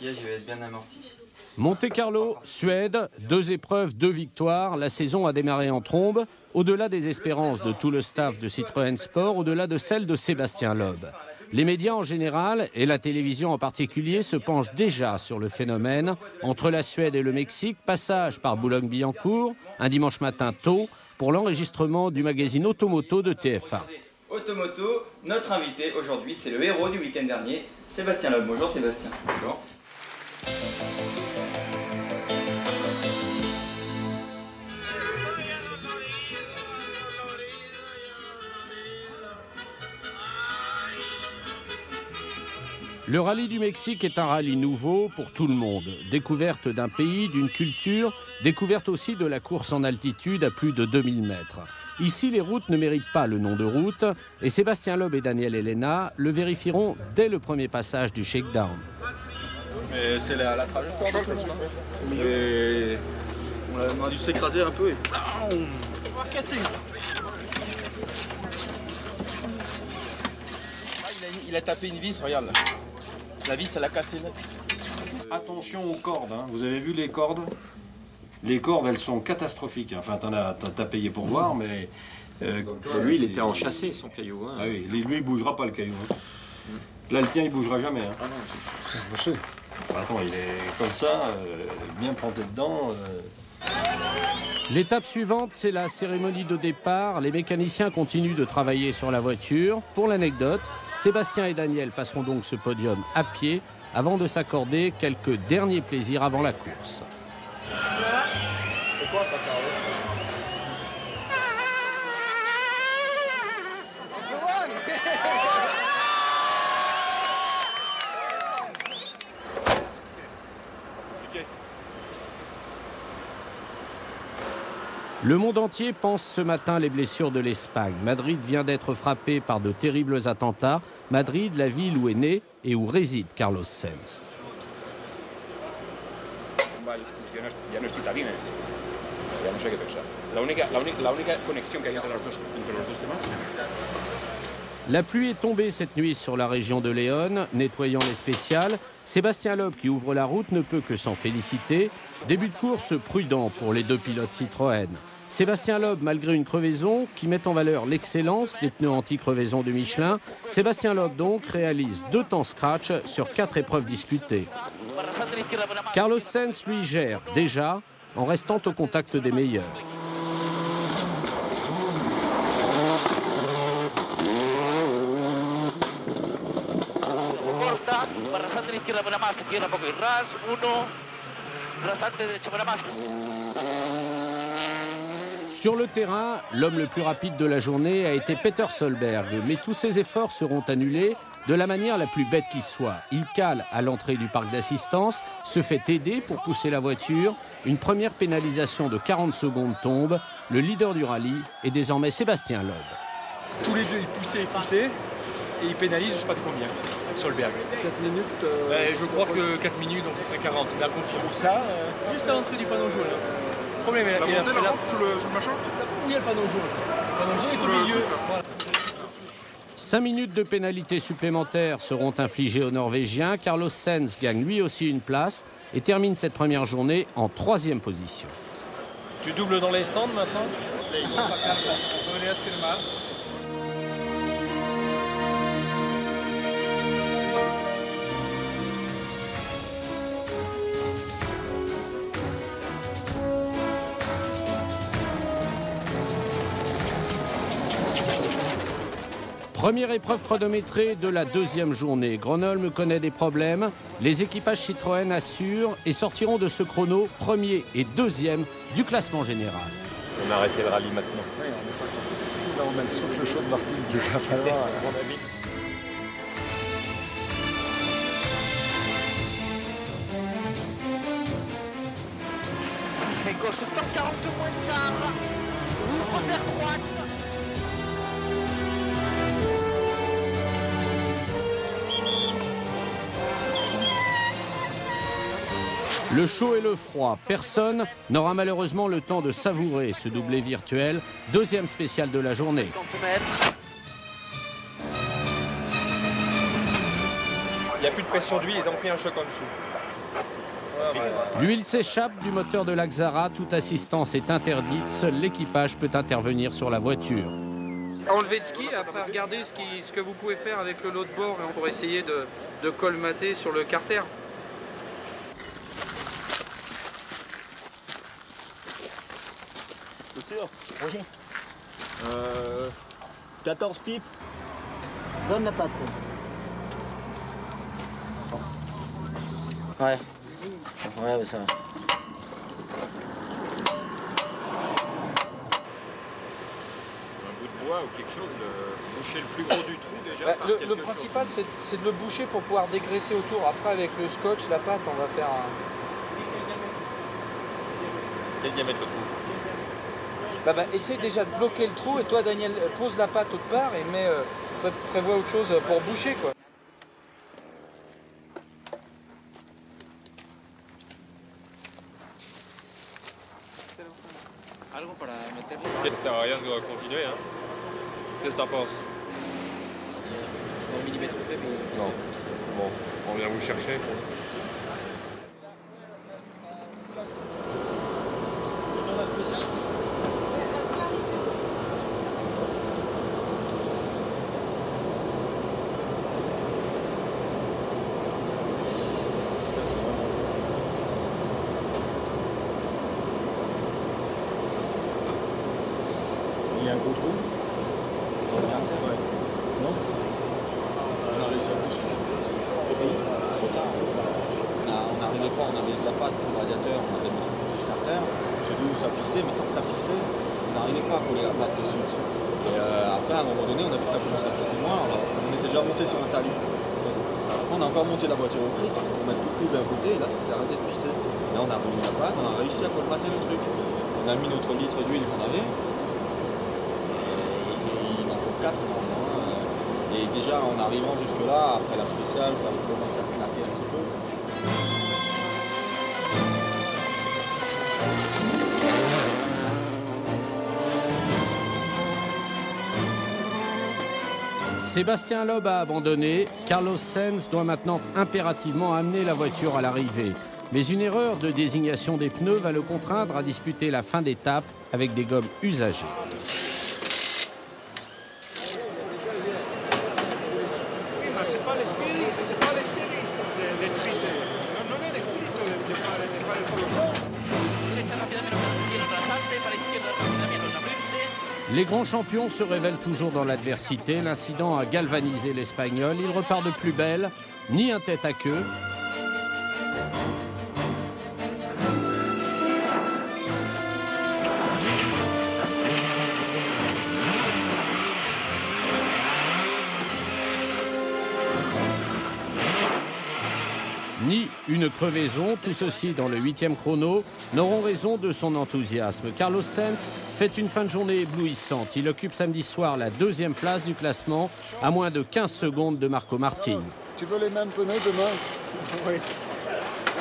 fatigué, je vais être bien amorti. Monte-Carlo, Suède, 2 épreuves, 2 victoires. La saison a démarré en trombe. Au-delà des espérances de tout le staff de Citroën Sport, au-delà de celles de Sébastien Loeb. Les médias en général, et la télévision en particulier, se penchent déjà sur le phénomène. Entre la Suède et le Mexique, passage par Boulogne-Billancourt, un dimanche matin tôt, pour l'enregistrement du magazine Automoto de TF1. Automoto, notre invité aujourd'hui, c'est le héros du week-end dernier, Sébastien Loeb. Bonjour Sébastien. Bonjour. Le rallye du Mexique est un rallye nouveau pour tout le monde. Découverte d'un pays, d'une culture, découverte aussi de la course en altitude à plus de 2000 mètres. Ici, les routes ne méritent pas le nom de route et Sébastien Loeb et Daniel Elena le vérifieront dès le premier passage du shakedown. Mais c'est la trajectoire de course. Mais on a dû s'écraser un peu et on va casser. Il a tapé une vis, regarde là. La vis, elle a cassé là. Attention aux cordes, hein. Vous avez vu les cordes? Les cordes, elles sont catastrophiques. Enfin, t'as payé pour voir, mais... lui, il était en chassé, son caillou. Hein. Ah oui, lui, il bougera pas, le caillou. Hein. Là, le tien, il bougera jamais. Hein. Ah non, c'est... Attends, il est comme ça, bien planté dedans. L'étape suivante, c'est la cérémonie de départ. Les mécaniciens continuent de travailler sur la voiture. Pour l'anecdote, Sébastien et Daniel passeront donc ce podium à pied avant de s'accorder quelques derniers plaisirs avant la course. C'est quoi ça, Carlos? Le monde entier pense ce matin les blessures de l'Espagne. Madrid vient d'être frappé par de terribles attentats. Madrid, la ville où est né et où réside Carlos Sainz. La pluie est tombée cette nuit sur la région de Léon, nettoyant les spéciales. Sébastien Loeb, qui ouvre la route, ne peut que s'en féliciter. Début de course prudent pour les 2 pilotes Citroën. Sébastien Loeb, malgré une crevaison qui met en valeur l'excellence des pneus anti-crevaison de Michelin, Sébastien Loeb donc réalise 2 temps scratch sur 4 épreuves disputées. Carlos Sainz lui gère déjà en restant au contact des meilleurs. Sur le terrain, l'homme le plus rapide de la journée a été Peter Solberg, mais tous ses efforts seront annulés de la manière la plus bête qui soit. Il cale à l'entrée du parc d'assistance, se fait aider pour pousser la voiture. Une première pénalisation de 40 secondes tombe. Le leader du rallye est désormais Sébastien Loeb. Tous les deux, ils poussaient, et ils pénalisent, je sais pas de combien. Solberg. 4 minutes Je crois que 4 minutes, donc ça ferait 40. On a confirmé ça, juste à l'entrée du panneau jaune. Le problème est la rampe sur le machin. Où il y a le panneau jaune? Le panneau jaune est au milieu. Voilà. 5 minutes de pénalité supplémentaires seront infligées aux Norvégiens. Carlos Sainz gagne lui aussi une place et termine cette première journée en 3e position. Tu doubles dans les stands maintenant? Première épreuve chronométrée de la 2e journée. Grönholm connaît des problèmes. Les équipages Citroën assurent et sortiront de ce chrono 1er et 2e du classement général. On a arrêté le rallye maintenant. Oui, on n'est pas compétitif. Là, on a le souffle chaud de Martine qu'il va falloir, à mon avis. Et gauche, 140 moins de quart. Ouvre vers droite. Le chaud et le froid, personne n'aura malheureusement le temps de savourer ce doublé virtuel, 2e spécial de la journée. Il n'y a plus de pression d'huile, ils ont pris un choc en dessous. L'huile s'échappe du moteur de l'Axara, toute assistance est interdite, seul l'équipage peut intervenir sur la voiture. Enlevez de ski, après regardez ce que vous pouvez faire avec le lot de bord pour essayer de colmater sur le carter. C'est sûr? Oui. 14 pipes. Donne la patte. Ouais. Ouais, ça va. Ou quelque chose, boucher le plus gros du trou déjà. Bah, le principal c'est de le boucher pour pouvoir dégraisser autour. Après avec le scotch, la pâte, on va faire un... Quel diamètre le trou? Essaye déjà de bloquer le trou et toi Daniel pose la pâte autre part et prévois autre chose pour boucher quoi. Ça sert à rien de continuer, hein. Qu'est-ce que t'en penses? Non. Bon, on vient vous chercher. C'est dans la spéciale? Il y a un gros trou dans le carter. Ouais. Non? On a réussi à boucher. Trop tard. On n'arrivait pas, on avait de la pâte pour le radiateur, on avait notre petit carter. J'ai vu où ça plissait, mais tant que ça plissait, on n'arrivait pas à coller la pâte dessus. Et après, à un moment donné, on a vu que ça commençait à plisser moins. Alors, on était déjà monté sur un talus. Après, on a encore monté la voiture au cric, on met tout le d'un côté, et là, ça s'est arrêté de pisser. Et là, on a remis la pâte, on a réussi à colmater le truc. On a mis notre litre d'huile qu'on avait. Il en faut 4 normalement. Et déjà en arrivant jusque là, après la spéciale, ça commence à claquer un petit peu. Sébastien Loeb a abandonné. Carlos Sainz doit maintenant impérativement amener la voiture à l'arrivée. Mais une erreur de désignation des pneus va le contraindre à disputer la fin d'étape avec des gommes usagées. C'est pas l'esprit de tricher. Non è l'espirito di fare il flow. Les grands champions se révèlent toujours dans l'adversité. L'incident a galvanisé l'Espagnol. Il repart de plus belle, ni un tête à queue. Ni une crevaison, tout ceci dans le 8e chrono, n'auront raison de son enthousiasme. Carlos Sainz fait une fin de journée éblouissante. Il occupe samedi soir la 2e place du classement, à moins de 15 secondes de Marco Martin. Tu veux les mêmes pneus demain? Oui.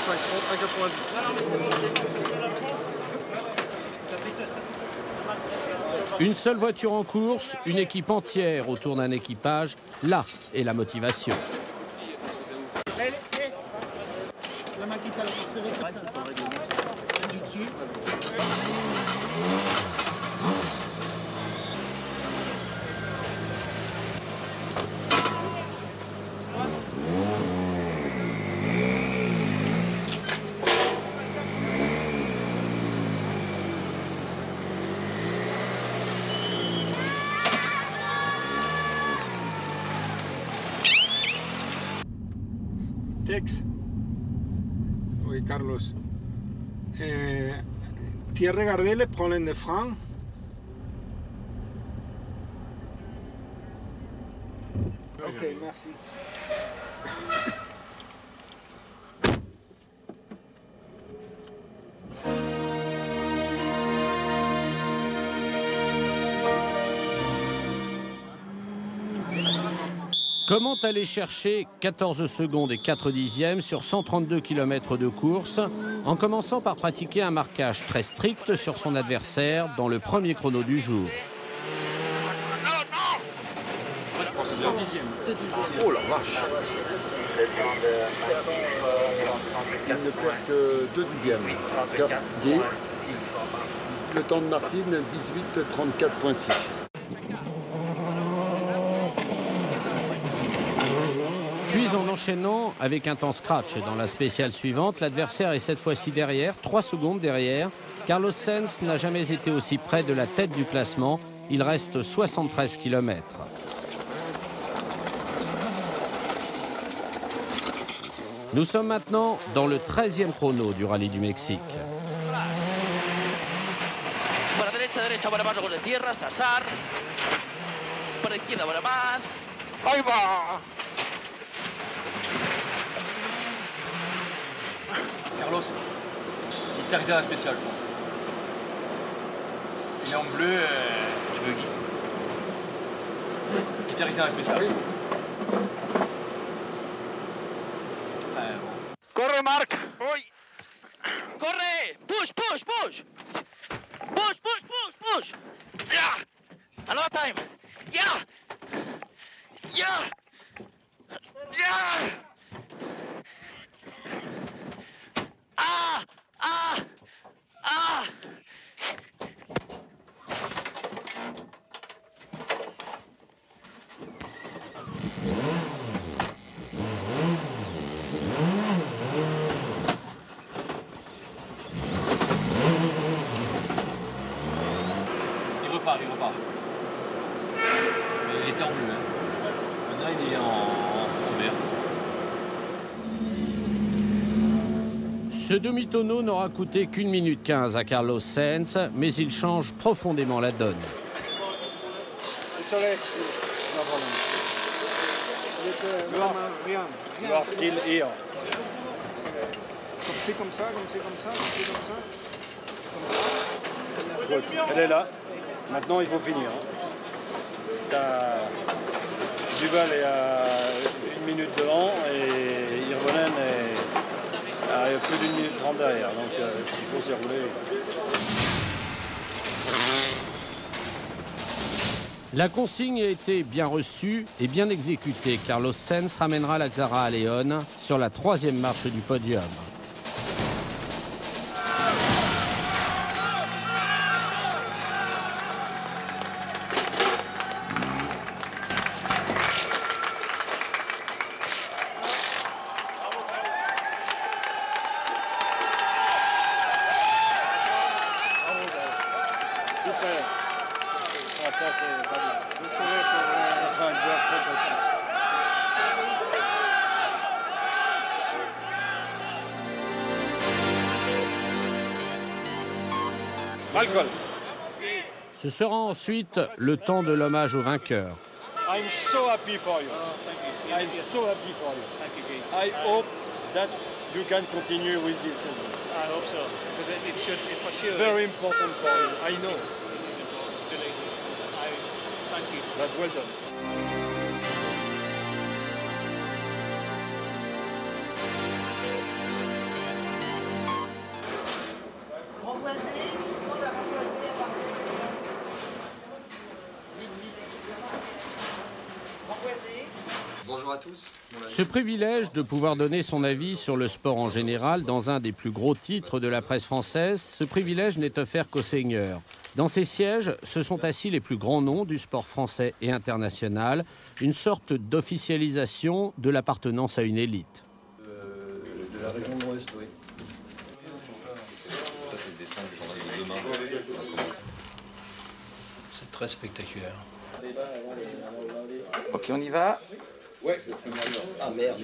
35, 90. Une seule voiture en course, une équipe entière autour d'un équipage. Là est la motivation. La maquita, la forcerie, c'est du dessus. Tex. Oui, Carlos. Tu as regardé les problèmes de frein? Ok, merci. Comment aller chercher 14 secondes et 4 dixièmes sur 132 km de course en commençant par pratiquer un marquage très strict sur son adversaire dans le premier chrono du jour. C'est 2 dixièmes. 2 dixièmes. Oh la vache. Il ne perd que 2 dixièmes. Gay. Le temps de Martine, 18:34.6. Puis en enchaînant avec un temps scratch dans la spéciale suivante, l'adversaire est cette fois-ci derrière, 3 secondes derrière. Carlos Sainz n'a jamais été aussi près de la tête du classement. Il reste 73 km. Nous sommes maintenant dans le 13e chrono du Rallye du Mexique. Por la derecha, derecha, buena más, de tierra, Sassar. Por la izquierda, buena más. ¡Ahí va! Carlos, il t'a arrêté à la spéciale, je pense. Il est en bleu, tu veux qui? Il t'a arrêté à la spéciale. Corre, Marc! ¡Uy! ¡Corre! ¡Push, push, push! ¡Push, push, push, push! ¡Ya! ¡Another time! ¡Ya! ¡Ya! ¡Ya! ¡Ah! ¡Ah! ¡Ah! Il repart. Mais il était en bleu. Hein. Maintenant il est en vert. Ce demi-tonneau n'aura coûté qu'1 minute 15 à Carlos Sainz, mais il change profondément la donne. Désolé. You are still here. C'est comme ça. Good. Elle est là. Maintenant, il faut finir. Duval est à 1 minute devant et Hirvonen est à plus d'1 minute 30 derrière. Donc, il faut s'y rouler. La consigne a été bien reçue et bien exécutée. Carlos Sainz ramènera la Xara à León sur la 3e marche du podium. Alcool. Ce sera ensuite le temps de l'hommage au vainqueur. I'm so happy for you. I'm so happy for you. I hope that you can continue with this result. I hope so, because it should, for sure. Very important for you. I know. Thank you. But well done. Bonjour à tous. Ce privilège de pouvoir donner son avis sur le sport en général dans un des plus gros titres de la presse française, ce privilège n'est offert qu'aux seigneurs. Dans ces sièges, se sont assis les plus grands noms du sport français et international, une sorte d'officialisation de l'appartenance à une élite. De la région de l'Ouest, oui. Ça, c'est le dessin du journal de demain. C'est très spectaculaire. Ok, on y va. Ouais, ah merde.